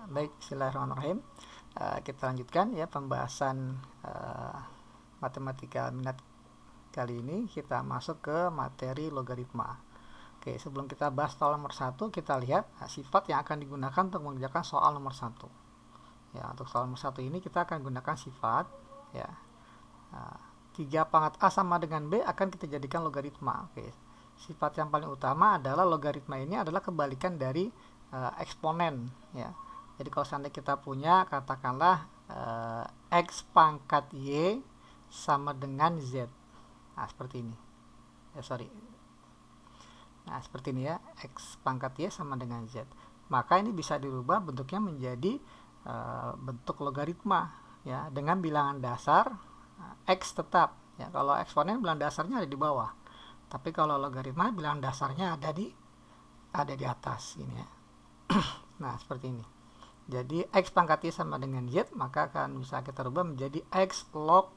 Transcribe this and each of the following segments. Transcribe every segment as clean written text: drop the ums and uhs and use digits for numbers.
Baik, bismillahirrahmanirrahim. Kita lanjutkan ya pembahasan matematika minat kali ini. Kita masuk ke materi logaritma. Oke, sebelum kita bahas soal nomor 1, kita lihat sifat yang akan digunakan untuk mengerjakan soal nomor 1. Ya, untuk soal nomor 1 ini kita akan gunakan sifat ya. 3 pangkat A sama dengan B akan kita jadikan logaritma. Oke. Sifat yang paling utama adalah logaritma ini adalah kebalikan dari eksponen ya. Jadi kalau seandainya kita punya katakanlah X pangkat Y sama dengan Z. Nah, seperti ini. Nah, seperti ini ya. X pangkat Y sama dengan Z. Maka ini bisa dirubah bentuknya menjadi bentuk logaritma ya, dengan bilangan dasar X tetap. Ya, kalau eksponen bilangan dasarnya ada di bawah. Tapi kalau logaritma bilangan dasarnya ada di atas ini ya. Nah, seperti ini. Jadi X pangkat Y sama dengan Z, maka akan bisa kita rubah menjadi X log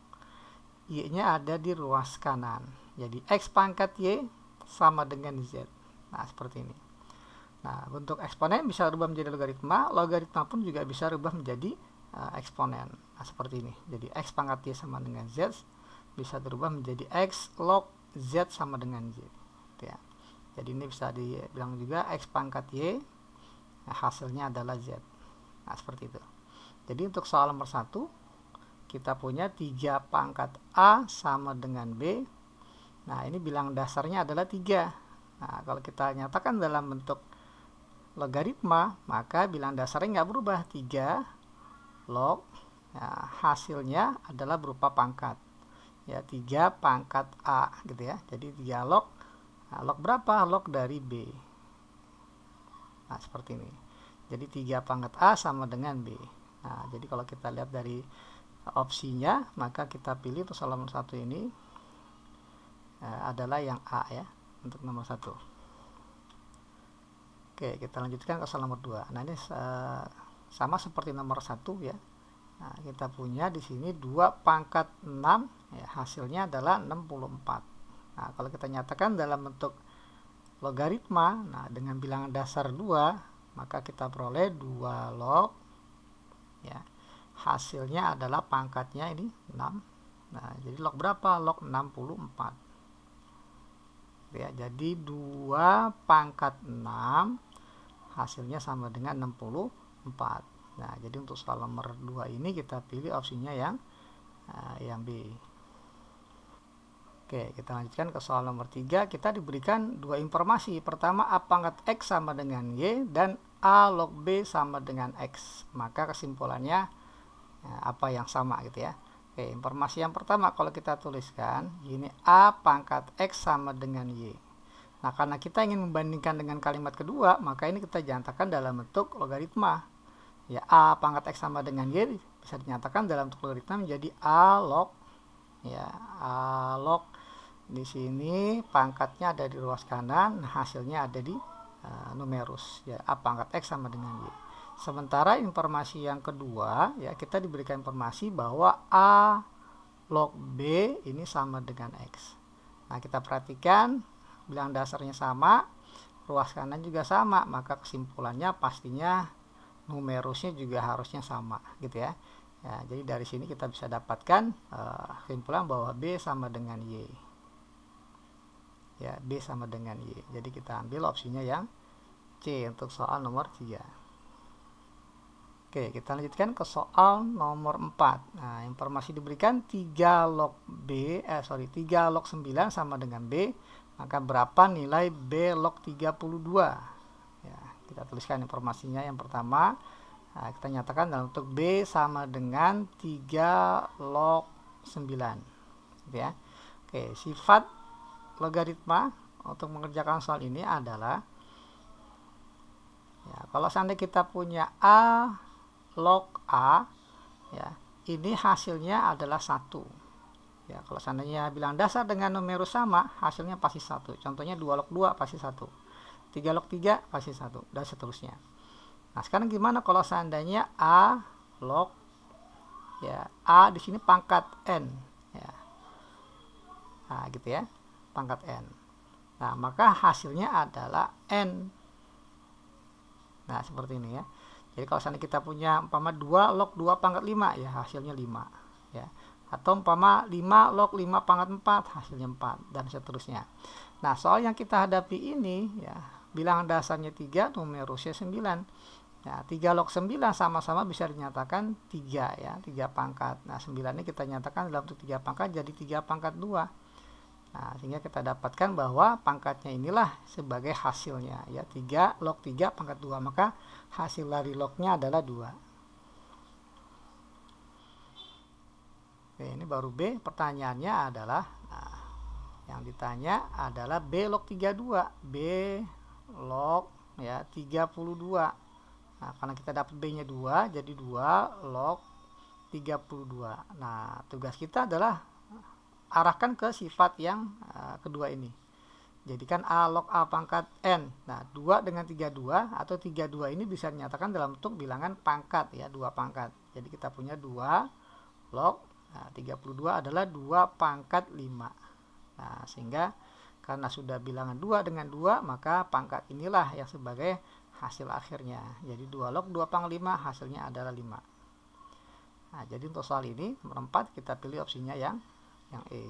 Y-nya ada di ruas kanan. Jadi X pangkat Y sama dengan Z. Nah, seperti ini. Nah, bentuk eksponen bisa rubah menjadi logaritma. Logaritma pun juga bisa rubah menjadi eksponen. Nah, seperti ini. Jadi X pangkat Y sama dengan Z bisa dirubah menjadi X log Z sama dengan Z. Ya. Jadi ini bisa dibilang juga X pangkat Y, nah, hasilnya adalah Z. Nah, seperti itu. Jadi untuk soal nomor 1, kita punya 3 pangkat A sama dengan B. Nah, ini bilangan dasarnya adalah 3. Nah, kalau kita nyatakan dalam bentuk logaritma, maka bilangan dasarnya nggak berubah, 3 log. Nah, hasilnya adalah berupa pangkat. Ya, 3 pangkat A gitu ya. Jadi 3 log. Nah, log berapa? Log dari B. Nah, seperti ini. Jadi 3 pangkat A sama dengan B. Nah, jadi kalau kita lihat dari opsinya, maka kita pilih untuk soal nomor 1 ini adalah yang A ya, untuk nomor 1. Oke, kita lanjutkan ke soal nomor 2. Nah, ini sama seperti nomor 1 ya. Nah, kita punya di sini 2 pangkat 6 ya, hasilnya adalah 64. Nah, kalau kita nyatakan dalam bentuk logaritma, nah dengan bilangan dasar 2, maka kita peroleh 2 log ya. Hasilnya adalah pangkatnya ini 6. Nah, jadi log berapa? Log 64. Ya, jadi 2 pangkat 6 hasilnya sama dengan 64. Nah, jadi untuk soal nomor 2 ini kita pilih opsinya yang B. Oke, kita lanjutkan ke soal nomor 3. Kita diberikan 2 informasi. Pertama, A pangkat X sama dengan Y, dan A log B sama dengan X. Maka kesimpulannya apa yang sama gitu ya. Oke, informasi yang pertama kalau kita tuliskan, ini A pangkat X sama dengan Y. Nah, karena kita ingin membandingkan dengan kalimat kedua, maka ini kita nyatakan dalam bentuk logaritma. Ya, A pangkat X sama dengan Y bisa dinyatakan dalam bentuk logaritma menjadi A log ya, A log di sini pangkatnya ada di ruas kanan, hasilnya ada di numerus ya, A pangkat X sama dengan Y. Sementara informasi yang kedua ya, kita diberikan informasi bahwa A log B ini sama dengan X. Nah, kita perhatikan bilangan dasarnya sama, ruas kanan juga sama, maka kesimpulannya pastinya numerusnya juga harusnya sama gitu ya. Ya, jadi dari sini kita bisa dapatkan kesimpulan bahwa B sama dengan Y. Ya, B sama dengan Y. Jadi kita ambil opsinya yang C untuk soal nomor 3. Oke, kita lanjutkan ke soal nomor 4. Nah, informasi diberikan 3 log 3 log 9 sama dengan B. Maka berapa nilai B log 32? Ya, kita tuliskan informasinya yang pertama. Nah, kita nyatakan dalam bentuk B sama dengan 3 log 9. Gitu ya. Oke, sifat logaritma untuk mengerjakan soal ini adalah ya, kalau seandainya kita punya A log A ya, ini hasilnya adalah 1 ya. Kalau seandainya bilangan dasar dengan numerus sama, hasilnya pasti 1. Contohnya 2 log 2 pasti 1, 3 log 3 pasti 1, dan seterusnya. Nah, sekarang gimana kalau seandainya A log ya, A di sini pangkat N ya. Nah, gitu ya, pangkat N. Nah, maka hasilnya adalah N. Nah, seperti ini ya. Jadi kalau seandainya kita punya umpama 2 log 2 pangkat 5, ya hasilnya 5. Ya. Atau umpama 5 log 5 pangkat 4, hasilnya 4, dan seterusnya. Nah, soal yang kita hadapi ini, ya, bilangan dasarnya 3, numerusnya 9. Ya, 3 log 9 sama-sama bisa dinyatakan 3, ya, 3 pangkat. Nah, 9 ini kita nyatakan dalam bentuk 3 pangkat jadi 3 pangkat 2. Nah, sehingga kita dapatkan bahwa pangkatnya inilah sebagai hasilnya, ya, 3 log 3 pangkat 2. Maka hasil dari lognya adalah 2. Oke, ini baru B. Pertanyaannya adalah, nah, yang ditanya adalah B log 32. B log, ya, 32. Nah, karena kita dapat B-nya 2, jadi 2 log 32. Nah, tugas kita adalah arahkan ke sifat yang kedua ini. Jadikan A log A pangkat N. Nah, 2 dengan 32 atau 32 ini bisa dinyatakan dalam bentuk bilangan pangkat, ya, 2 pangkat. Jadi kita punya 2 log, nah, 32 adalah 2 pangkat 5. Nah, sehingga karena sudah bilangan 2 dengan 2, maka pangkat inilah yang sebagai hasil akhirnya. Jadi 2 log 2 pangkat 5 hasilnya adalah 5. Nah, jadi untuk soal ini nomor 4 kita pilih opsinya yang E.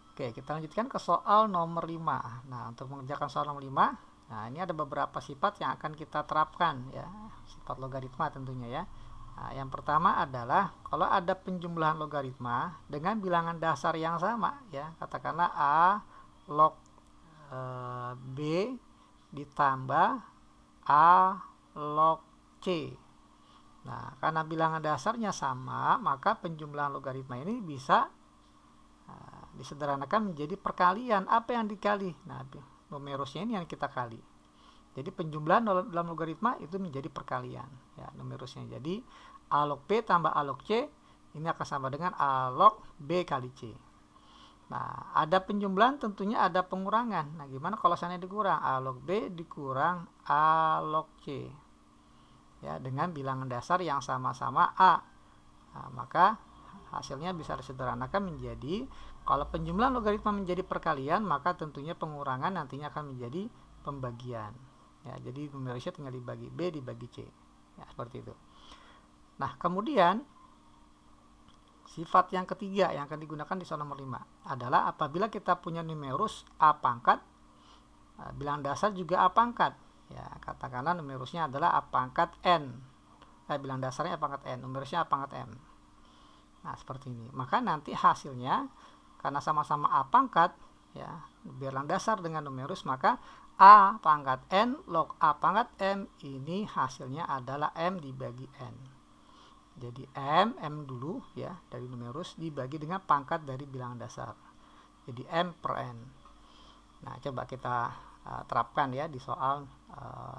Oke, kita lanjutkan ke soal nomor 5. Nah, untuk mengerjakan soal nomor 5, nah, ini ada beberapa sifat yang akan kita terapkan, ya. Sifat logaritma tentunya, ya. Nah, yang pertama adalah kalau ada penjumlahan logaritma dengan bilangan dasar yang sama, ya. Katakanlah A log B ditambah A log C. Nah, karena bilangan dasarnya sama, maka penjumlahan logaritma ini bisa disederhanakan menjadi perkalian. Apa yang dikali? Nah, numerusnya ini yang kita kali. Jadi penjumlahan dalam logaritma itu menjadi perkalian, ya, numerusnya. Jadi A log B tambah A log C ini akan sama dengan A log B kali C. Nah, ada penjumlahan tentunya ada pengurangan. Nah, gimana kalau seandainya dikurang? A log B dikurang A log C. Ya, dengan bilangan dasar yang sama-sama A. Nah, maka hasilnya bisa disederhanakan menjadi, kalau penjumlahan logaritma menjadi perkalian, maka tentunya pengurangan nantinya akan menjadi pembagian. Ya, jadi numerusnya tinggal dibagi B dibagi C. Ya, seperti itu. Nah, kemudian sifat yang ketiga yang akan digunakan di soal nomor 5 adalah apabila kita punya numerus A pangkat, bilangan dasar juga A pangkat. Ya, katakanlah numerusnya adalah A pangkat N. Bilangan dasarnya A pangkat N, numerusnya A pangkat M. Nah, seperti ini. Maka nanti hasilnya karena sama-sama A pangkat, ya, bilangan dasar dengan numerus, maka A pangkat N log A pangkat M ini hasilnya adalah M dibagi N. Jadi M dulu, ya, dari numerus dibagi dengan pangkat dari bilangan dasar. Jadi M per N. Nah, coba kita terapkan, ya, di soal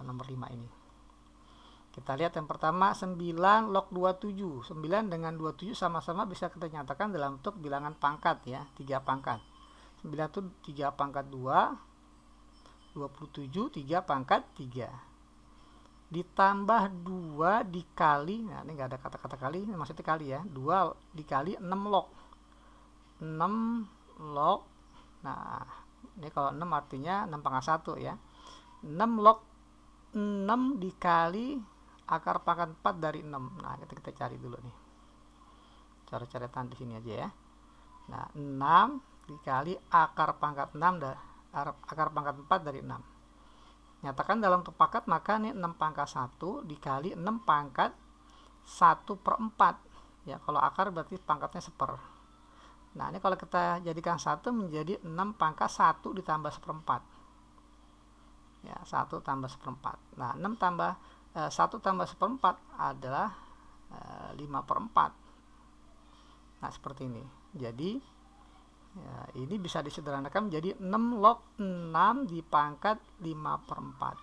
nomor 5 ini. Kita lihat yang pertama 9 log 27. 9 dengan 27 sama-sama bisa kita nyatakan dalam bentuk bilangan pangkat, ya, 3 pangkat. 9 itu 3 pangkat 2, 27 3 pangkat 3. Ditambah 2 dikali, nah ini nggak ada kata-kata kali, ini maksudnya kali, ya, 2 dikali 6 log. 6 log, nah ini kalau 6 artinya 6 pangkat 1, ya. 6 log 6 dikali akar pangkat 4 dari 6. Nah, kita cari dulu nih. Cara-caraan di sini aja, ya. Nah, 6 dikali akar pangkat 6 akar pangkat 4 dari 6. Nyatakan dalam bentuk pangkat, maka ini 6 pangkat 1 dikali 6 pangkat 1 per 4. Ya, kalau akar berarti pangkatnya 1/4. Nah, ini kalau kita jadikan 1 menjadi 6 pangkat 1 ditambah 1/4. Ya, 1 tambah 1/4. Nah, 1 tambah 1/4 adalah 5/4. Nah, seperti ini. Jadi, ya, ini bisa disederhanakan menjadi 6 log 6 dipangkat 5/4.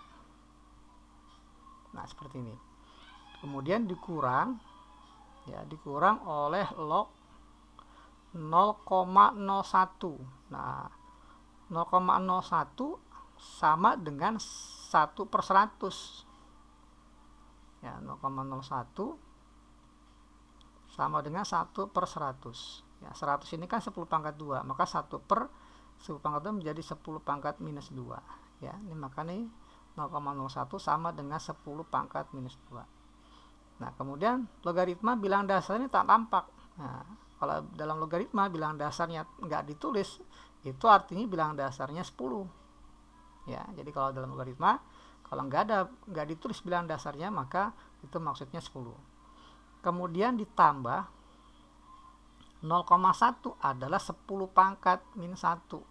Nah, seperti ini. Kemudian dikurang, ya, dikurang oleh log 0,01. Nah, 0,01 sama dengan 1/100. Ya, 0,01 sama dengan 1/100. Ya, 100 ini kan 10 pangkat 2, maka 1/10 pangkat 2 menjadi 10 pangkat minus 2. Ya, ini maka nih 0,01 sama dengan 10 pangkat minus 2. Nah, kemudian logaritma bilangan dasar ini tak tampak. Nah, kalau dalam logaritma bilangan dasarnya nggak ditulis, itu artinya bilangan dasarnya 10. Ya, jadi kalau dalam logaritma, kalau nggak ditulis bilangan dasarnya, maka itu maksudnya 10. Kemudian ditambah 0,1 adalah 10 pangkat min 1.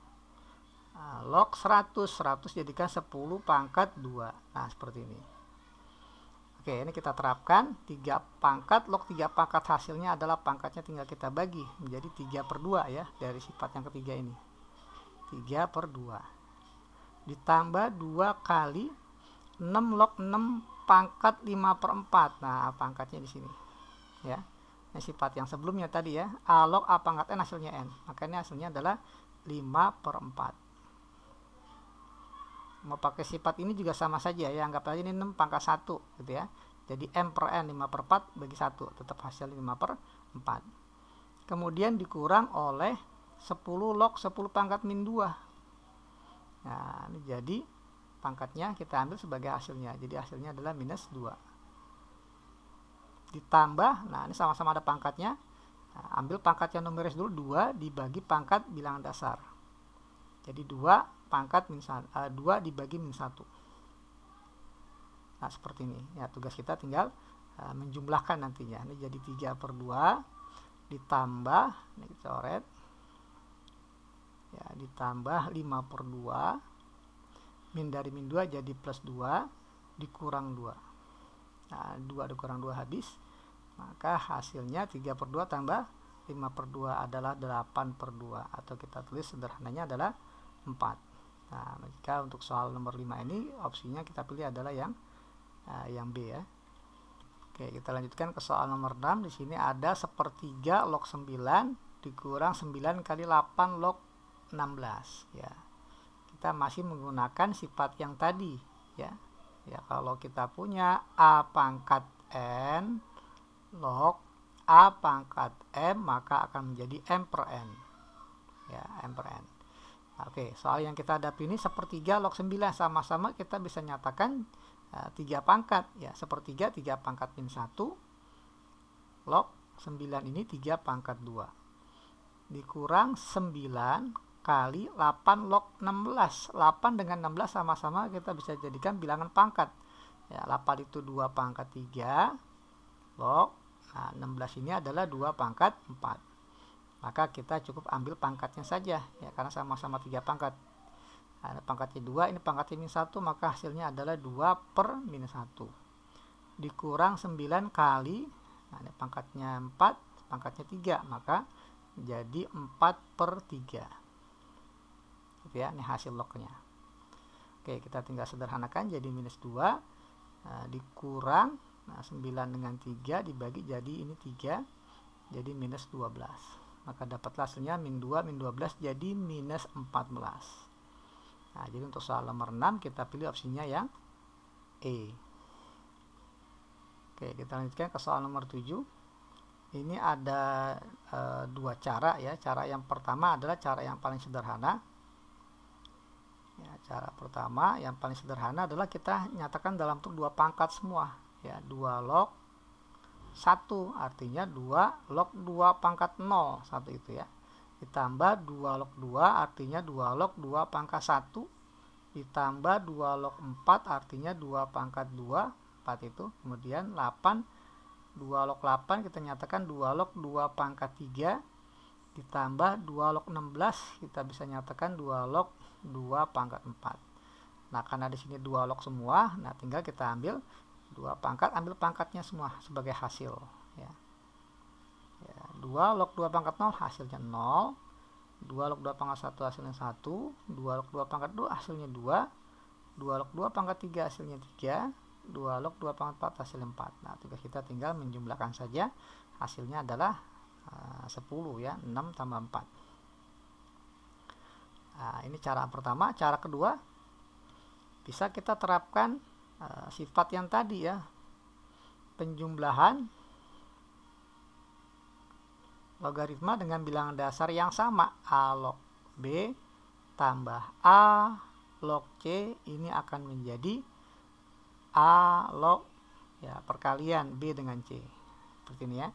Nah, log 100 jadikan 10 pangkat 2. Nah, seperti ini. Oke, ini kita terapkan 3 pangkat, log 3 pangkat hasilnya adalah pangkatnya tinggal kita bagi menjadi 3/2 ya, dari sifat yang ketiga ini. 3/2. Ditambah 2 kali 6 log 6 pangkat 5/4. Nah, pangkatnya di sini. Ya. Ini sifat yang sebelumnya tadi ya, A log A pangkat N hasilnya N. Maka ini hasilnya adalah 5/4. Mau pakai sifat ini juga sama saja ya, anggap aja ini 6 pangkat 1 gitu ya. Jadi M per N 5/4 bagi 1, tetap hasil 5/4. Kemudian dikurang oleh 10 log 10 pangkat min 2. Nah, ini jadi pangkatnya kita ambil sebagai hasilnya. Jadi hasilnya adalah minus 2. Ditambah, nah ini sama-sama ada pangkatnya. Nah, ambil pangkat yang numeris dulu, 2 dibagi pangkat bilangan dasar. Jadi 2 pangkat min 2 dibagi min 1. Nah, seperti ini. Ya, tugas kita tinggal menjumlahkan nantinya. Ini jadi 3/2 ditambah, ini kita coret. Ya, ditambah 5/2. Min dari min 2 jadi plus 2 dikurang 2. Nah, 2 dikurang 2 habis. Maka hasilnya 3/2 tambah 5/2 adalah 8/2, atau kita tulis sederhananya adalah 4. Nah, jika untuk soal nomor 5 ini opsinya kita pilih adalah yang B ya. Oke, kita lanjutkan ke soal nomor 6. Di sini ada 1/3 log 9 dikurang 9 kali 8 log 16 ya. Kita masih menggunakan sifat yang tadi ya. Ya, kalau kita punya A pangkat N log A pangkat M, maka akan menjadi M per N. Ya, M per N. Oke, soal yang kita hadapi ini 1/3 log 9, sama-sama kita bisa nyatakan 3 pangkat ya. 1/3 3 pangkat min 1 log 9 ini 3 pangkat 2 dikurang 9 kali 8 log 16. 8 dengan 16 sama-sama kita bisa jadikan bilangan pangkat ya. 8 itu 2 pangkat 3 log, nah 16 ini adalah 2 pangkat 4. Maka kita cukup ambil pangkatnya saja ya, karena sama-sama 3 pangkat. Ada pangkatnya 2, ini pangkatnya min 1, maka hasilnya adalah 2 per min 1 dikurang 9 kali, nah ini pangkatnya 4, pangkatnya 3, maka jadi 4/3 gitu ya. Ini hasil lognya. Oke, kita tinggal sederhanakan jadi minus 2 dikurang, nah 9 dengan 3 dibagi jadi ini 3, jadi minus 12. Maka dapatlah hasilnya min 2 min 12 jadi minus 14. Nah, jadi untuk soal nomor 6 kita pilih opsinya yang E. Oke, kita lanjutkan ke soal nomor 7. Ini ada 2 cara ya. Cara yang pertama adalah cara yang paling sederhana. Ya, cara pertama yang paling sederhana adalah kita nyatakan dalam bentuk 2 pangkat semua ya. 2 log 1 artinya 2 log 2 pangkat 0, 1 itu ya. Ditambah 2 log 2 artinya 2 log 2 pangkat 1 ditambah 2 log 4 artinya 2 pangkat 2, 4 itu. Kemudian 8, 2 log 8 kita nyatakan 2 log 2 pangkat 3 ditambah 2 log 16 kita bisa nyatakan 2 log 2 pangkat 4. Nah, karena di sini 2 log semua, nah tinggal kita ambil 2 pangkat, ambil pangkatnya semua sebagai hasil ya. 2 log 2 pangkat 0 hasilnya 0, 2 log 2 pangkat 1 hasilnya 1, 2 log 2 pangkat 2 hasilnya 2, 2 log 2 pangkat 3 hasilnya 3, 2 log 2 pangkat 4 hasilnya 4. Nah, tugas kita tinggal menjumlahkan saja, hasilnya adalah 10 ya, 6 tambah 4. Nah, ini cara pertama. Cara kedua, bisa kita terapkan sifat yang tadi ya, penjumlahan logaritma dengan bilangan dasar yang sama. A log B tambah A log C ini akan menjadi A log ya perkalian B dengan C. Seperti ini ya.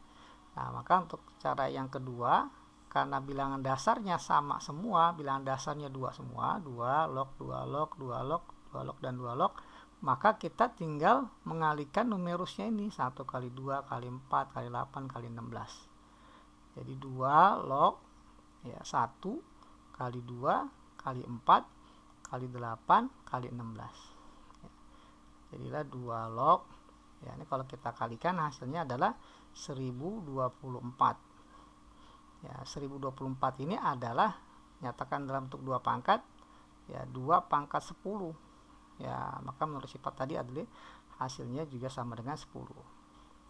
Nah, maka untuk cara yang kedua, karena bilangan dasarnya sama semua, bilangan dasarnya 2 semua, 2 log, 2 log, 2 log, 2 log, dan 2 log, maka kita tinggal mengalihkan numerusnya ini, 1 kali 2 kali 4 kali 8 kali 16. Jadi 2 log ya 1 kali 2 kali 4 kali 8 kali 16. Ya, jadilah 2 log. Ya, ini kalau kita kalikan hasilnya adalah 1024. Ya, 1024 ini adalah nyatakan dalam bentuk 2 pangkat, ya 2 pangkat 10. Ya, maka menurut sifat tadi adalah hasilnya juga sama dengan 10.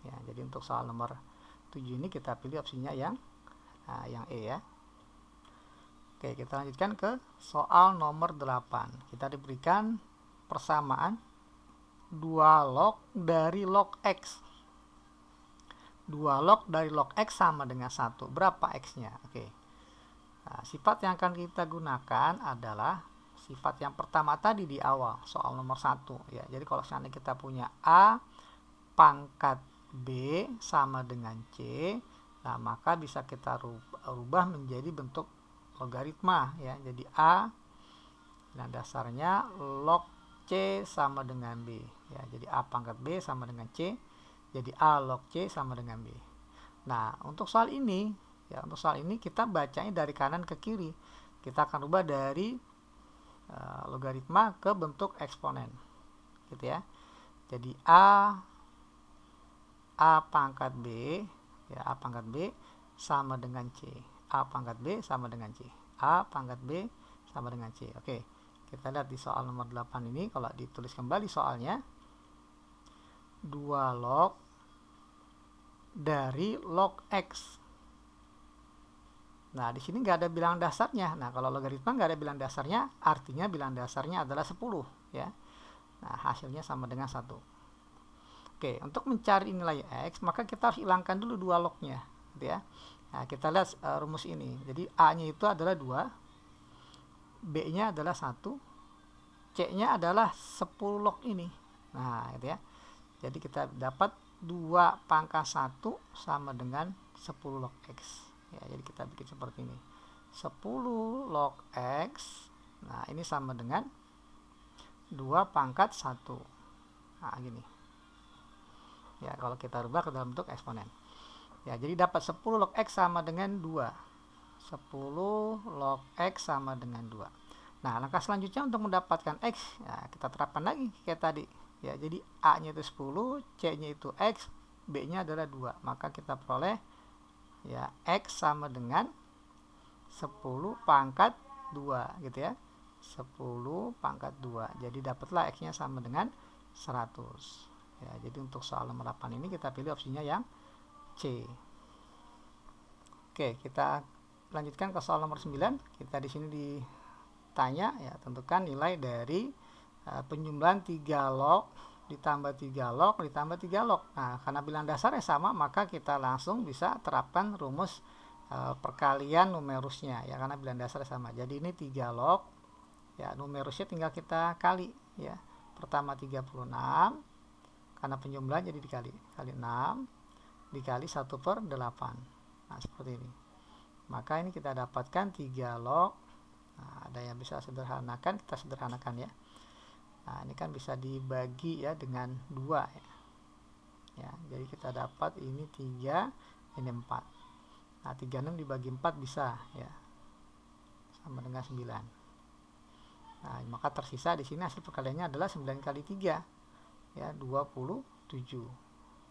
Ya, jadi untuk soal nomor 7 ini kita pilih opsinya yang E ya. Oke, kita lanjutkan ke soal nomor 8. Kita diberikan persamaan 2 log dari log X. 2 log dari log X sama dengan 1. Berapa X-nya? Oke. Nah, sifat yang akan kita gunakan adalah sifat yang pertama tadi di awal, soal nomor 1. Ya, jadi kalau seandainya kita punya A pangkat B sama dengan C, nah maka bisa kita rubah menjadi bentuk logaritma ya. Jadi A dan dasarnya log C sama dengan B ya. Jadi A pangkat B sama dengan C, jadi A log C sama dengan B. Nah, untuk soal ini ya, untuk soal ini kita bacanya dari kanan ke kiri. Kita akan rubah dari logaritma ke bentuk eksponen gitu ya. Jadi A pangkat B ya, A pangkat B sama dengan C. A pangkat B sama dengan C. A pangkat B sama dengan C. Oke, kita lihat di soal nomor 8 ini, kalau ditulis kembali soalnya, 2 log dari log X. Nah, di sini nggak ada bilangan dasarnya. Nah, kalau logaritma nggak ada bilangan dasarnya, artinya bilangan dasarnya adalah 10 ya. Nah, hasilnya sama dengan 1. Oke, untuk mencari nilai X, maka kita harus hilangkan dulu 2 lognya gitu ya. Nah, kita lihat rumus ini. Jadi A-nya itu adalah 2, B-nya adalah 1, C-nya adalah 10 log ini. Nah, gitu ya. Jadi kita dapat 2 pangkat 1 sama dengan 10 log X. Ya, jadi kita bikin seperti ini. 10 log X. Nah, ini sama dengan 2 pangkat 1. Nah, gini. Ya, kalau kita rubah ke dalam bentuk eksponen. Ya, jadi dapat 10 log X sama dengan 2. 10 log X sama dengan 2. Nah, langkah selanjutnya untuk mendapatkan X, ya, kita terapkan lagi kayak tadi. Ya, jadi A-nya itu 10, C-nya itu X, B-nya adalah 2. Maka kita peroleh ya X sama dengan 10 pangkat 2 gitu ya. 10 pangkat 2. Jadi dapatlah X-nya sama dengan 100. Ya, jadi untuk soal nomor 8 ini kita pilih opsinya yang C. Oke, kita lanjutkan ke soal nomor 9. Kita di sini ditanya ya, tentukan nilai dari penjumlahan 3 log ditambah 3 log ditambah 3 log. Nah, karena bilangan dasarnya sama, maka kita langsung bisa terapkan rumus perkalian numerusnya ya, karena bilangan dasarnya sama. Jadi ini 3 log ya, numerusnya tinggal kita kali ya. Pertama 36, karena penjumlahan jadi dikali 6 dikali 1/8. Nah, seperti ini. Maka ini kita dapatkan 3 log. Nah, ada yang bisa sederhanakan, kita sederhanakan ya. Nah, ini kan bisa dibagi ya dengan 2 ya. Ya, jadi kita dapat ini 3, ini 4. Nah, 36 dibagi 4 bisa ya. Sama dengan 9. Nah, maka tersisa di sini hasil perkaliannya adalah 9 kali 3 ya, 27.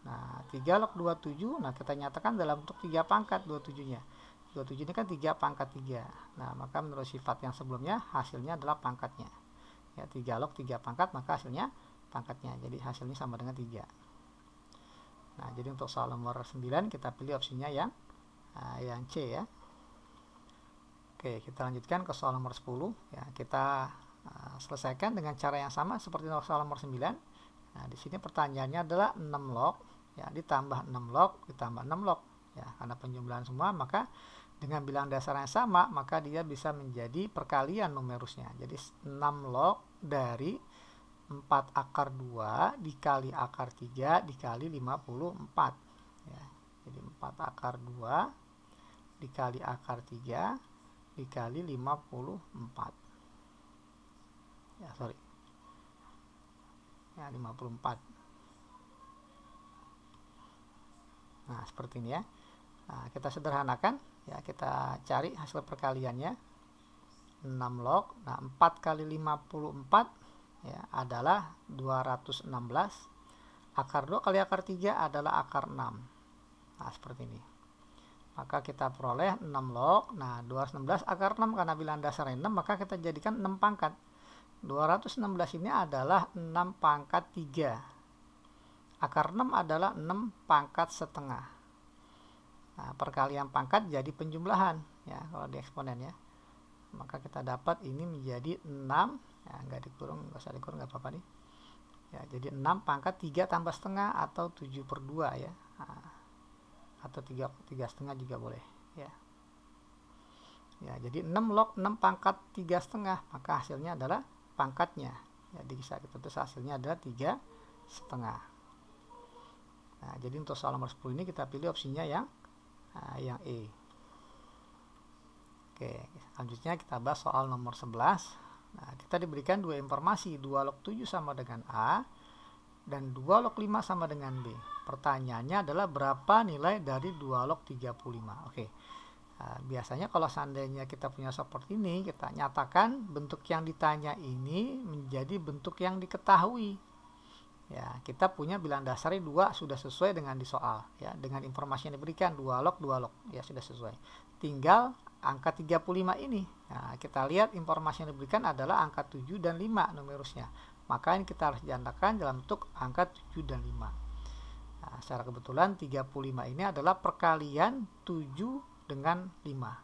Nah, 3 log 27, nah kita nyatakan dalam bentuk 3 pangkat 27-nya. 27 ini kan 3 pangkat 3. Nah, maka menurut sifat yang sebelumnya hasilnya adalah pangkatnya. Ya, 3 log 3 pangkat, maka hasilnya pangkatnya. Jadi hasilnya sama dengan 3. Nah, jadi untuk soal nomor 9 kita pilih opsinya yang C ya. Oke, kita lanjutkan ke soal nomor 10 ya. Kita selesaikan dengan cara yang sama seperti soal nomor 9. Nah, di sini pertanyaannya adalah 6 log ya, ditambah 6 log ditambah 6 log ya, karena penjumlahan semua, maka dengan bilangan dasar yang sama, maka dia bisa menjadi perkalian numerusnya. Jadi 6 log dari 4 akar 2 dikali akar 3 dikali 54. Ya, jadi 4 akar 2 dikali akar 3 dikali 54. Ya, sorry. Ya, 54. Nah, seperti ini ya. Nah, kita sederhanakan. Ya, kita cari hasil perkaliannya. 6 log. Nah, 4 kali 54 ya, adalah 216. Akar 2 kali akar 3 adalah akar 6. Nah, seperti ini. Maka kita peroleh 6 log. Nah, 216 akar 6 karena bilangan dasarnya 6, maka kita jadikan 6 pangkat. 216 ini adalah 6 pangkat 3. Akar 6 adalah 6 pangkat setengah. Nah, perkalian pangkat jadi penjumlahan ya kalau di eksponen ya. Maka kita dapat ini menjadi 6 ya, nggak dikurung, nggak usah dikurung, nggak apa-apa nih ya. Jadi 6 pangkat 3 tambah setengah atau 7/2 ya. Nah, atau 3 setengah juga boleh ya. Ya, jadi 6 log 6 pangkat 3 setengah, maka hasilnya adalah pangkatnya. Jadi bisa kita tulis hasilnya adalah 3 setengah. Nah, jadi untuk soal nomor 10 ini kita pilih opsinya yang E. Oke, selanjutnya kita bahas soal nomor 11. Nah, kita diberikan dua informasi, 2 log 7 sama dengan A dan 2 log 5 sama dengan B. Pertanyaannya adalah berapa nilai dari 2 log 35. Oke. Nah, biasanya kalau seandainya kita punya seperti ini, kita nyatakan bentuk yang ditanya ini menjadi bentuk yang diketahui. Ya, kita punya bilangan dasarnya 2 sudah sesuai dengan di soal ya, dengan informasi yang diberikan 2 log ya sudah sesuai. Tinggal angka 35 ini. Nah, kita lihat informasi yang diberikan adalah angka 7 dan 5 numerusnya. Maka ini kita harus diantarkan dalam bentuk angka 7 dan 5. Nah, secara kebetulan 35 ini adalah perkalian 7 dengan 5.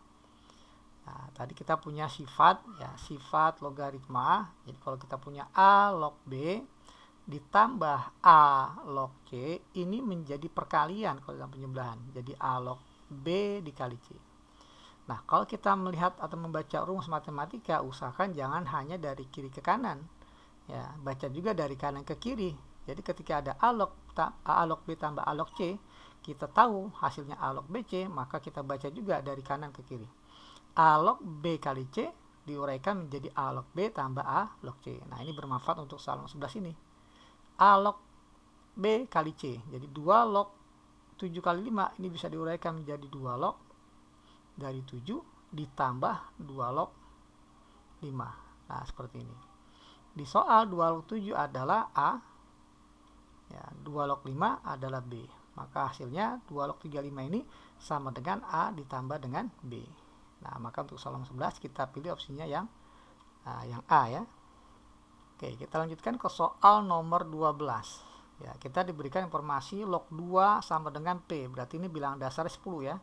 Nah, tadi kita punya sifat ya, sifat logaritma. Jadi kalau kita punya A log B ditambah A log C, ini menjadi perkalian kalau dalam penjumlahan. Jadi A log B dikali C. Nah, kalau kita melihat atau membaca rumus matematika, usahakan jangan hanya dari kiri ke kanan. Ya, baca juga dari kanan ke kiri. Jadi ketika ada A log B tambah A log C, kita tahu hasilnya A log BC, maka kita baca juga dari kanan ke kiri. A log B kali C diuraikan menjadi A log B tambah A log C. Nah, ini bermanfaat untuk soal nomor 11 ini. A log B kali C. Jadi 2 log 7 kali 5 ini bisa diuraikan menjadi 2 log dari 7 ditambah 2 log 5. Nah, seperti ini. Di soal 2 log 7 adalah A. Ya, 2 log 5 adalah B. Maka hasilnya 2 log 35 ini sama dengan A ditambah dengan B. Nah, maka untuk soal nomor 11 kita pilih opsinya yang A ya. Oke, kita lanjutkan ke soal nomor 12. Ya, kita diberikan informasi log 2 sama dengan P. Berarti ini bilangan dasar 10 ya.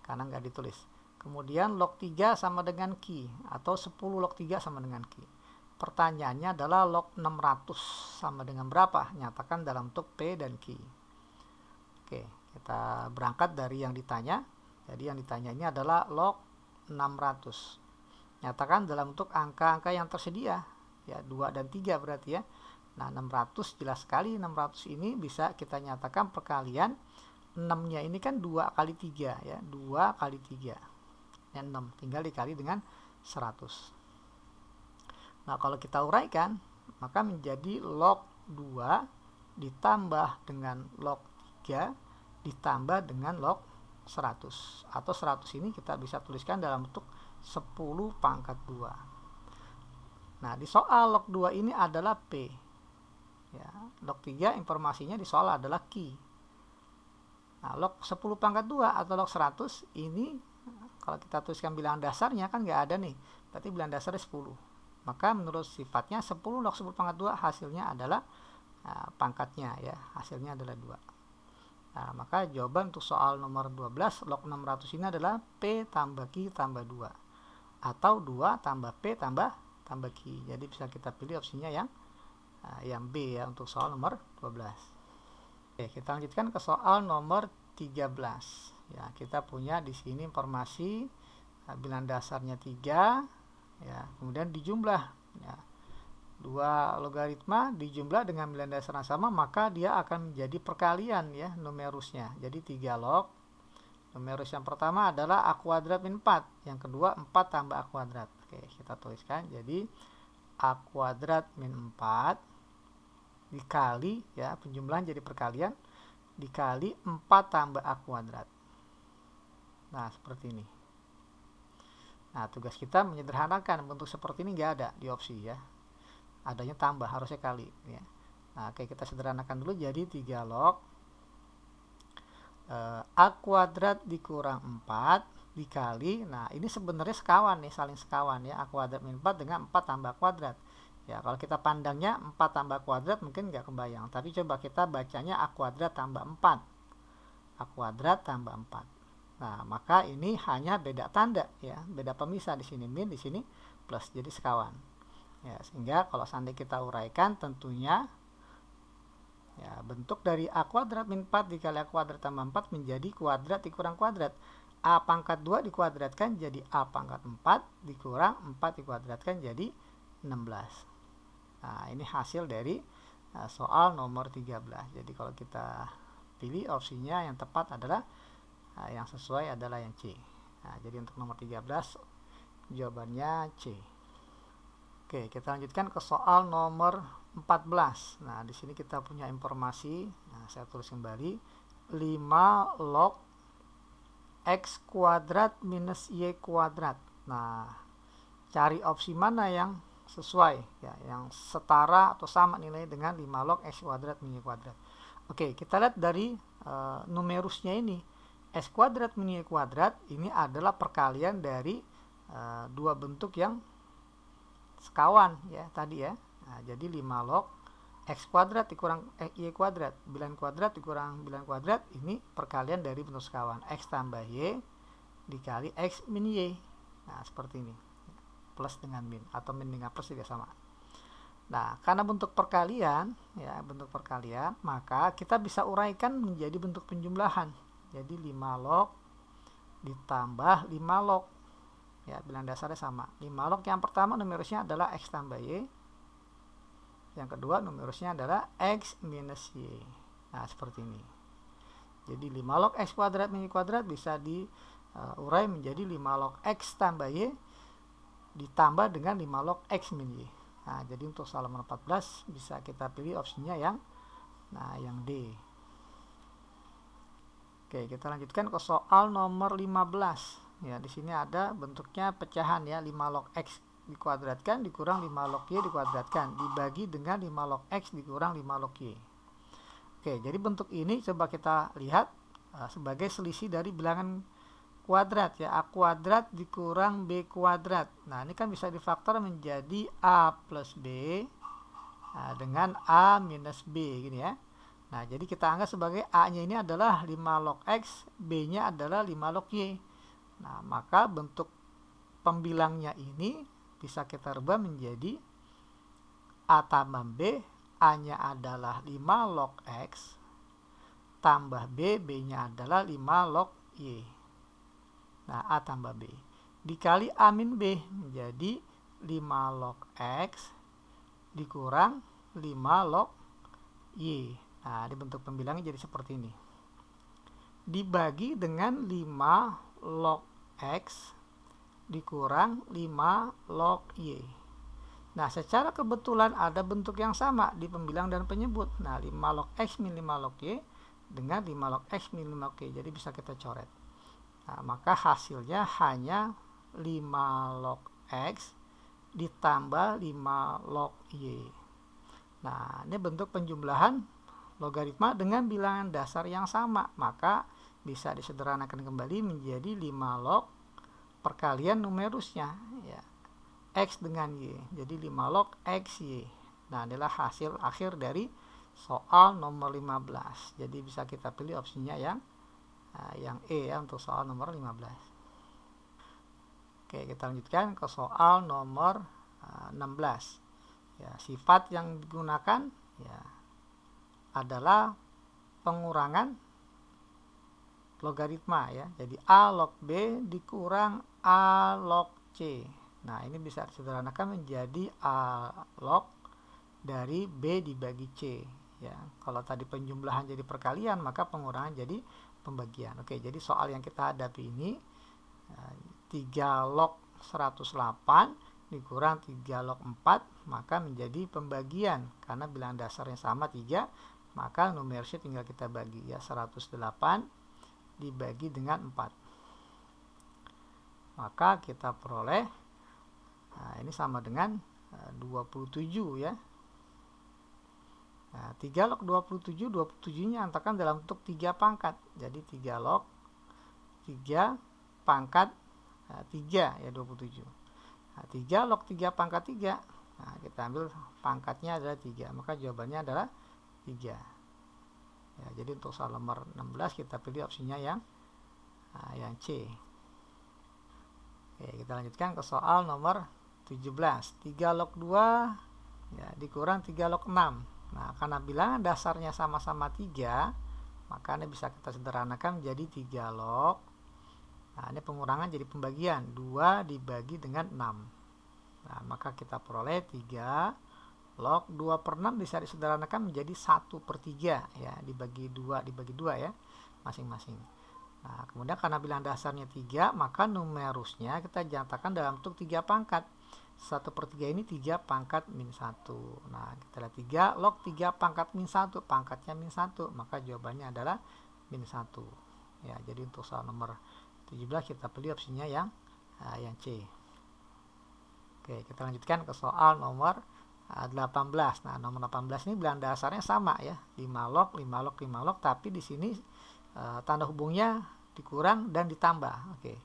Karena nggak ditulis. Kemudian log 3 sama dengan Q. Atau 10 log 3 sama dengan Q. Pertanyaannya adalah log 600 sama dengan berapa? Nyatakan dalam bentuk P dan Q. Oke, kita berangkat dari yang ditanya. Jadi yang ditanya ini adalah log 600. Nyatakan dalam bentuk angka-angka yang tersedia. Ya, 2 dan 3 berarti ya. Nah, 600 jelas sekali. 600 ini bisa kita nyatakan perkalian 6-nya ini kan 2 kali 3 ya. 2 kali 3. Ya, 6. Tinggal dikali dengan 100. Nah, kalau kita uraikan, maka menjadi log 2 ditambah dengan log 3 ditambah dengan log 100. Atau 100 ini kita bisa tuliskan dalam bentuk 10 pangkat 2. Nah, di soal log 2 ini adalah P. Ya, log 3 informasinya di soal adalah Q. Nah, log 10 pangkat 2 atau log 100 ini kalau kita tuliskan bilangan dasarnya kan nggak ada nih. Berarti bilangan dasarnya 10. Maka menurut sifatnya 10 log 10 pangkat 2 hasilnya adalah pangkatnya ya. Hasilnya adalah 2. Nah, maka jawaban untuk soal nomor 12 log 600 ini adalah P tambah Q tambah 2. Atau 2 tambah P tambah Q. Jadi bisa kita pilih opsinya yang B ya untuk soal nomor 12. Oke, kita lanjutkan ke soal nomor 13. Ya, kita punya di sini informasi bilangan dasarnya 3 ya, kemudian dijumlah ya. Dua logaritma dijumlah dengan bilangan dasar yang sama, maka dia akan menjadi perkalian ya numerusnya. Jadi 3 log. Numerus yang pertama adalah A kuadrat min 4. Yang kedua 4 tambah A kuadrat. Oke, kita tuliskan. Jadi A kuadrat min 4 dikali, ya penjumlahan jadi perkalian, dikali 4 tambah A kuadrat. Nah, seperti ini. Nah, tugas kita menyederhanakan. Bentuk seperti ini nggak ada di opsi ya. Adanya tambah, harusnya kali ya. Nah, oke, kita sederhanakan dulu. Jadi 3 log A kuadrat dikurang 4 dikali, nah ini sebenarnya sekawan nih, saling sekawan ya, A kuadrat min 4 dengan 4 tambah kuadrat. Ya, kalau kita pandangnya 4 tambah kuadrat mungkin nggak kebayang, tapi coba kita bacanya A kuadrat tambah 4. A kuadrat tambah 4. Nah, maka ini hanya beda tanda ya, beda pemisah, di sini min, di sini plus, jadi sekawan. Ya, sehingga kalau seandainya kita uraikan tentunya ya, bentuk dari A kuadrat min 4 dikali A kuadrat tambah 4 menjadi kuadrat dikurang kuadrat. A pangkat 2 dikuadratkan jadi A pangkat 4 dikurang 4 dikuadratkan jadi 16. Nah, ini hasil dari soal nomor 13. Jadi kalau kita pilih opsinya yang tepat adalah yang sesuai adalah yang C. Nah, jadi untuk nomor 13 jawabannya C. Oke, kita lanjutkan ke soal nomor 14. Nah, di sini kita punya informasi. Nah, saya tulis kembali 5 log X kuadrat minus Y kuadrat. Nah, cari opsi mana yang sesuai ya, yang setara atau sama nilai dengan 5 log X kuadrat min Y kuadrat. Oke, kita lihat dari numerusnya ini. X kuadrat min Y kuadrat ini adalah perkalian dari dua bentuk yang sekawan ya tadi ya. Nah, jadi 5 log X kuadrat dikurang Y kuadrat, bilangan kuadrat dikurang bilangan kuadrat, ini perkalian dari bentuk sekawan. X tambah Y dikali X min Y. Nah, seperti ini. Plus dengan min atau min dengan plus juga sama. Nah, karena bentuk perkalian ya, bentuk perkalian, maka kita bisa uraikan menjadi bentuk penjumlahan. Jadi 5 log ditambah 5 log. Ya, bilangan dasarnya sama. 5 log yang pertama numerusnya adalah X tambah Y. Yang kedua numerusnya adalah X minus Y. Nah, seperti ini. Jadi 5 log X kuadrat min Y kuadrat bisa diurai menjadi 5 log X tambah Y ditambah dengan 5 log X min Y. Nah, jadi untuk soal nomor 14 bisa kita pilih opsinya yang D. Oke, kita lanjutkan ke soal nomor 15. Ya, di sini ada bentuknya pecahan ya, 5 log X dikuadratkan dikurang 5 log Y dikuadratkan dibagi dengan 5 log X dikurang 5 log Y. Oke, jadi bentuk ini coba kita lihat sebagai selisih dari bilangan kuadrat ya, A kuadrat dikurang B kuadrat. Nah, ini kan bisa difaktor menjadi A plus B dengan A minus B gini ya. Nah, jadi kita anggap sebagai A-nya ini adalah 5 log X, B-nya adalah 5 log Y. Nah, maka bentuk pembilangnya ini bisa kita rubah menjadi A tambah B, A-nya adalah 5 log X, tambah B, B-nya adalah 5 log Y. Nah, A tambah B. Dikali A min B menjadi 5 log X dikurang 5 log Y. Nah, di bentuk pembilangnya jadi seperti ini. Dibagi dengan 5 log X dikurang 5 log Y. Nah, secara kebetulan ada bentuk yang sama di pembilang dan penyebut. Nah, 5 log X min 5 log Y dengan 5 log X min 5 log Y. Jadi bisa kita coret. Nah, maka hasilnya hanya 5 log X ditambah 5 log Y. Nah, ini bentuk penjumlahan logaritma dengan bilangan dasar yang sama. Maka bisa disederhanakan kembali menjadi 5 log perkalian numerusnya ya, X dengan Y. Jadi 5 log X Y. Nah, inilah hasil akhir dari soal nomor 15. Jadi bisa kita pilih opsinya yang E ya untuk soal nomor 15. Oke, kita lanjutkan ke soal nomor 16. Ya, sifat yang digunakan ya adalah pengurangan logaritma ya. Jadi A log B dikurang A log C. Nah, ini bisa disederhanakan menjadi A log dari B dibagi C. Ya, kalau tadi penjumlahan jadi perkalian, maka pengurangan jadi pembagian. Oke, jadi soal yang kita hadapi ini 3 log 108 dikurang 3 log 4, maka menjadi pembagian. Karena bilangan dasarnya sama 3, maka numerisnya tinggal kita bagi, ya, 108 dibagi dengan 4. Maka kita peroleh, ini sama dengan 27, ya. Nah, 3 log 27, 27-nya antarkan dalam bentuk 3 pangkat. Jadi 3 log 3 pangkat 3, ya, 27. Nah, 3 log 3 pangkat 3. Nah, kita ambil pangkatnya adalah 3. Maka jawabannya adalah 3. Ya, jadi untuk soal nomor 16 kita pilih opsinya yang C. Oke, kita lanjutkan ke soal nomor 17. 3 log 2, ya, dikurang 3 log 6. Nah, karena bilangan dasarnya sama-sama 3, maka ini bisa kita sederhanakan menjadi 3 log. Nah, ini pengurangan jadi pembagian, 2 dibagi dengan 6. Nah, maka kita peroleh 3 log 2 per 6 bisa disederhanakan menjadi 1/3, ya, dibagi 2 ya, masing-masing. Nah, kemudian karena bilangan dasarnya 3, maka numerusnya kita nyatakan dalam bentuk 3 pangkat. 1/3 ini 3 pangkat min 1. Nah, kita lihat 3 log 3 pangkat min 1, pangkatnya min 1, maka jawabannya adalah min 1. Ya, jadi untuk soal nomor 17 kita pilih opsinya yang C. Oke, kita lanjutkan ke soal nomor 18. Nah, nomor 18 ini bilangan dasarnya sama, ya, 5 log, 5 log, 5 log, tapi di sini tanda hubungnya dikurang dan ditambah. Oke.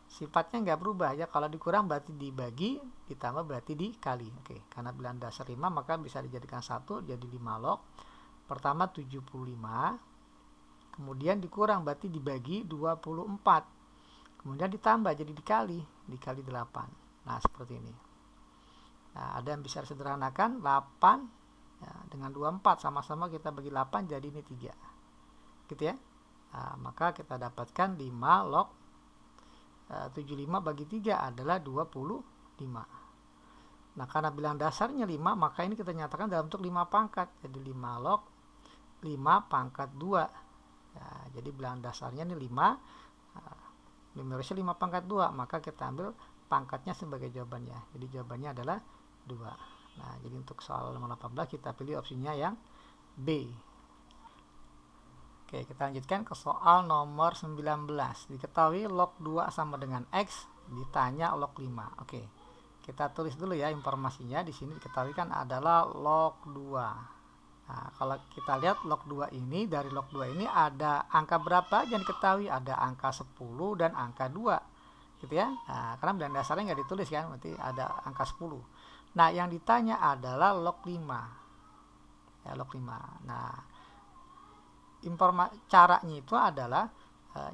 Sifatnya nggak berubah, ya. Kalau dikurang berarti dibagi, ditambah berarti dikali. Oke, karena bilangan dasar 5 maka bisa dijadikan 1, jadi 5 log. Pertama 75. Kemudian dikurang berarti dibagi 24. Kemudian ditambah jadi dikali 8. Nah, seperti ini. Nah, ada yang bisa disederhanakan 8, ya, dengan 24 sama-sama kita bagi 8 jadi ini 3. Gitu, ya. Nah, maka kita dapatkan 5 log 75 bagi 3 adalah 25. Nah, karena bilangan dasarnya 5, maka ini kita nyatakan dalam bentuk 5 pangkat. Jadi 5 log 5 pangkat 2. Ya, jadi bilangan dasarnya ini 5, numerisnya 5 pangkat 2, maka kita ambil pangkatnya sebagai jawabannya. Jadi jawabannya adalah 2. Nah, jadi untuk soal nomor 18 kita pilih opsinya yang B. Oke, kita lanjutkan ke soal nomor 19. Diketahui log 2 sama dengan X, ditanya log 5. Oke, kita tulis dulu, ya, informasinya. Di sini diketahui kan adalah log 2. Nah, kalau kita lihat log 2 ini, dari log 2 ini ada angka berapa yang diketahui? Ada angka 10 dan angka 2. Gitu, ya. Nah, karena bilangan dasarnya nggak ditulis, kan, berarti ada angka 10. Nah, yang ditanya adalah log 5. Ya, log 5. Nah, caranya itu adalah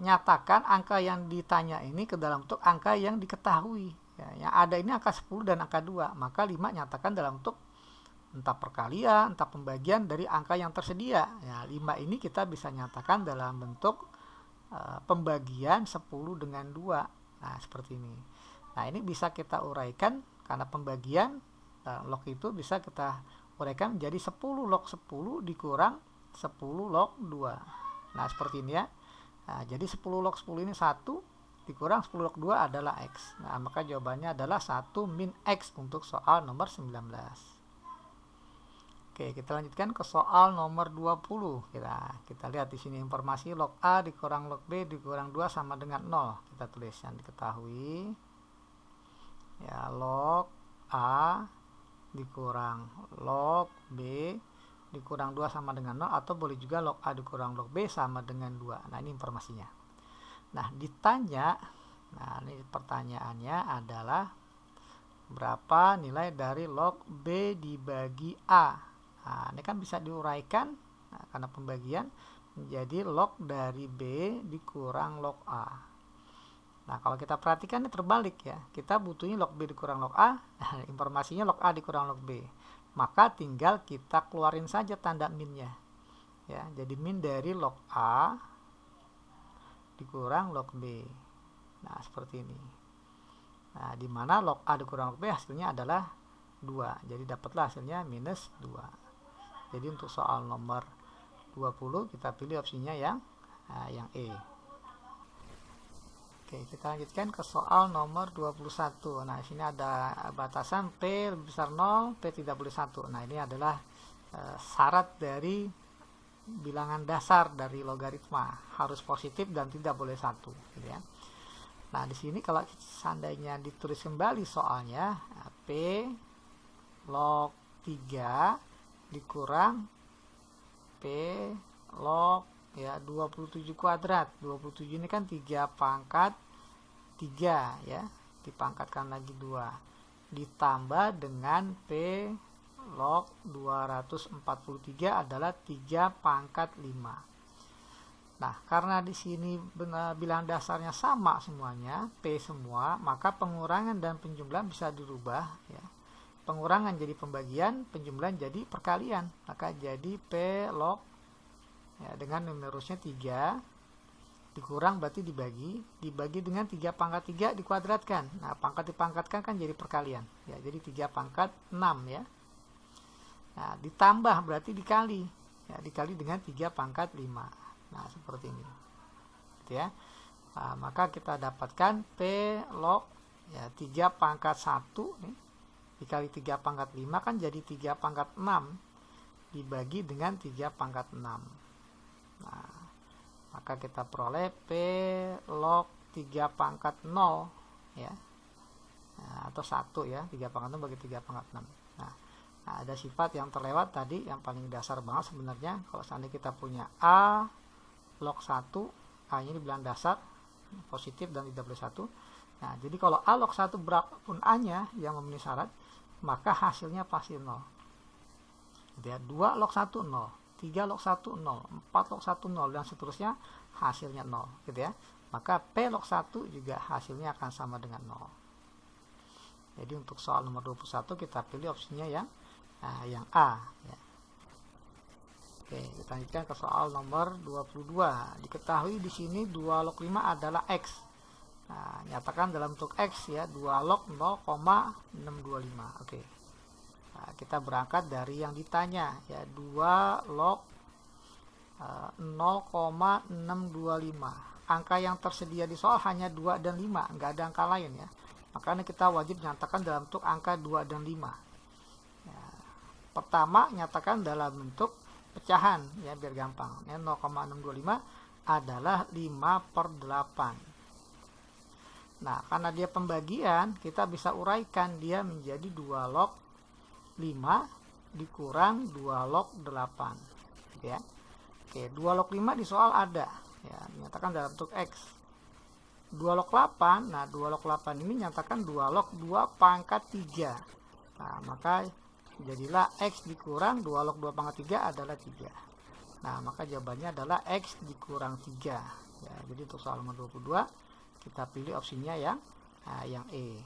nyatakan angka yang ditanya ini ke dalam bentuk angka yang diketahui, ya. Yang ada ini angka 10 dan angka 2, maka 5 nyatakan dalam bentuk entah perkalian, entah pembagian dari angka yang tersedia. Ya, 5 ini kita bisa nyatakan dalam bentuk pembagian 10 dengan 2. Nah, seperti ini. Nah, ini bisa kita uraikan karena pembagian log itu bisa kita uraikan menjadi 10 log 10 dikurang 10 log 2. Nah, seperti ini, ya. Nah, jadi 10 log 10 ini 1 dikurang 10 log 2 adalah X. Nah, maka jawabannya adalah 1 min X untuk soal nomor 19. Oke, kita lanjutkan ke soal nomor 20. Kita lihat di sini informasi log A dikurang log B dikurang 2 sama dengan 0. Kita tulis yang diketahui. Ya, log A dikurang log B dikurang 2 sama dengan 0, atau boleh juga log A dikurang log B sama dengan 2. Nah, ini informasinya. Nah, ditanya, nah, ini pertanyaannya adalah berapa nilai dari log B dibagi A. Nah, ini kan bisa diuraikan, nah, karena pembagian menjadi log dari B dikurang log A. Nah, kalau kita perhatikan ini terbalik, ya. Kita butuhnya log B dikurang log A, informasinya log A dikurang log B. Maka tinggal kita keluarin saja tanda minnya, ya. Jadi min dari log A dikurang log B. Nah, seperti ini. Nah, di mana log A dikurang log B hasilnya adalah 2. Jadi dapatlah hasilnya minus 2. Jadi untuk soal nomor 20 kita pilih opsinya yang E. Oke, kita lanjutkan ke soal nomor 21. Nah, di sini ada batasan P lebih besar 0, P tidak boleh 1. Nah, ini adalah syarat dari bilangan dasar dari logaritma, harus positif dan tidak boleh 1, gitu ya. Nah, di sini kalau seandainya ditulis kembali soalnya, P log 3 dikurang P log 27 kuadrat. 27 ini kan 3 pangkat 3 ya, dipangkatkan lagi 2 ditambah dengan P log 243 adalah 3 pangkat 5. Nah, karena di sini bilangan dasarnya sama semuanya, P semua, maka pengurangan dan penjumlahan bisa dirubah ya. Pengurangan jadi pembagian, penjumlahan jadi perkalian. Maka jadi P log ya, dengan numerusnya 3 dikurang berarti dibagi dengan 3 pangkat 3 dikuadratkan. Nah, pangkat dipangkatkan kan jadi perkalian ya, jadi 3 pangkat 6 ya. Nah, ditambah berarti dikali ya, dikali dengan 3 pangkat 5. Nah, seperti ini gitu ya. Nah, maka kita dapatkan P log ya, 3 pangkat 1 nih, dikali 3 pangkat 5 kan jadi 3 pangkat 6 dibagi dengan 3 pangkat 6. Nah, maka kita peroleh P log 3 pangkat 0 ya. Nah, atau 1 ya, 3 pangkat 0 bagi 3 pangkat 6. Nah, ada sifat yang terlewat tadi yang paling dasar banget sebenarnya. Kalau seandainya kita punya A log 1, A ini bilangan dasar positif dan tidak boleh 1. Nah, jadi kalau A log 1 berapapun A nya yang memenuhi syarat, maka hasilnya pasti 0 gitu ya. 2 log 1 0, 3 log 1 0, 4 log 1 0, dan seterusnya hasilnya 0 gitu ya. Maka P log 1 juga hasilnya akan sama dengan 0. Jadi untuk soal nomor 21 kita pilih opsinya yang A ya. Oke, kita lanjutkan ke soal nomor 22. Diketahui di sini 2 log 5 adalah X. Nah, nyatakan dalam bentuk X ya, 2 log 0,625. Oke. Nah, kita berangkat dari yang ditanya ya, 2 log 0,625. Angka yang tersedia di soal hanya 2 dan 5, nggak ada angka lain ya. Makanya kita wajib nyatakan dalam bentuk angka 2 dan 5. Ya, pertama nyatakan dalam bentuk pecahan ya, biar gampang ya. 0,625 adalah 5/8. Nah, karena dia pembagian, kita bisa uraikan dia menjadi 2 log 5 dikurang 2 log 8 ya. Oke, 2 log 5 di soal ada ya, nyatakan dalam bentuk X. 2 log 8, nah 2 log 8 ini nyatakan 2 log 2 pangkat 3. Nah, maka jadilah X dikurang 2 log 2 pangkat 3 adalah 3. Nah, maka jawabannya adalah X dikurang 3 ya. Jadi untuk soal nomor 22 kita pilih opsinya yang E.